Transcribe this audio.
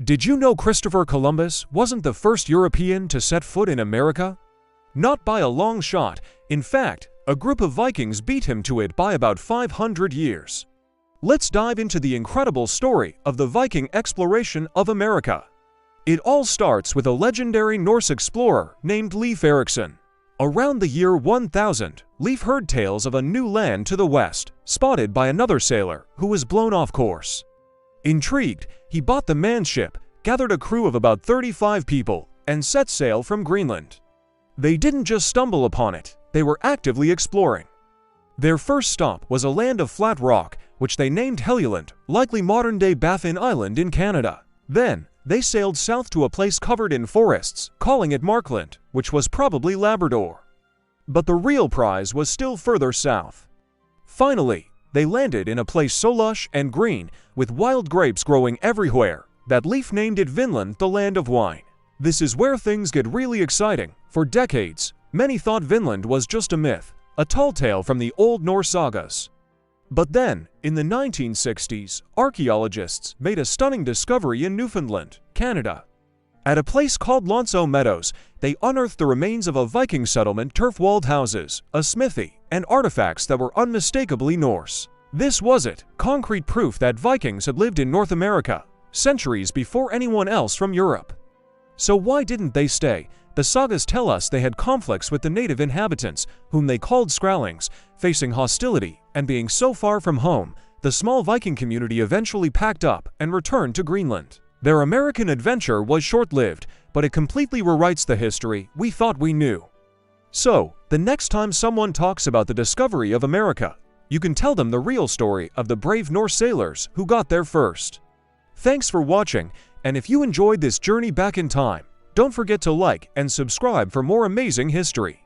Did you know Christopher Columbus wasn't the first European to set foot in America? Not by a long shot. In fact, a group of Vikings beat him to it by about 500 years. Let's dive into the incredible story of the Viking exploration of America. It all starts with a legendary Norse explorer named Leif Erikson. Around the year 1000, Leif heard tales of a new land to the west, spotted by another sailor who was blown off course. Intrigued, he bought the man's ship, gathered a crew of about 35 people, and set sail from Greenland. They didn't just stumble upon it, they were actively exploring. Their first stop was a land of flat rock, which they named Helluland, likely modern-day Baffin Island in Canada. Then, they sailed south to a place covered in forests, calling it Markland, which was probably Labrador. But the real prize was still further south. Finally, they landed in a place so lush and green, with wild grapes growing everywhere, that Leif named it Vinland, the land of wine. This is where things get really exciting. For decades, many thought Vinland was just a myth, a tall tale from the Old Norse sagas. But then, in the 1960s, archaeologists made a stunning discovery in Newfoundland, Canada. At a place called Lonceau Meadows, they unearthed the remains of a Viking settlement, turf-walled houses, a smithy, and artifacts that were unmistakably Norse. This was it, concrete proof that Vikings had lived in North America, centuries before anyone else from Europe. So why didn't they stay? The sagas tell us they had conflicts with the native inhabitants, whom they called Skrallings. Facing hostility and being so far from home, the small Viking community eventually packed up and returned to Greenland. Their American adventure was short-lived, but it completely rewrites the history we thought we knew. So, the next time someone talks about the discovery of America, you can tell them the real story of the brave Norse sailors who got there first. Thanks for watching, and if you enjoyed this journey back in time, don't forget to like and subscribe for more amazing history.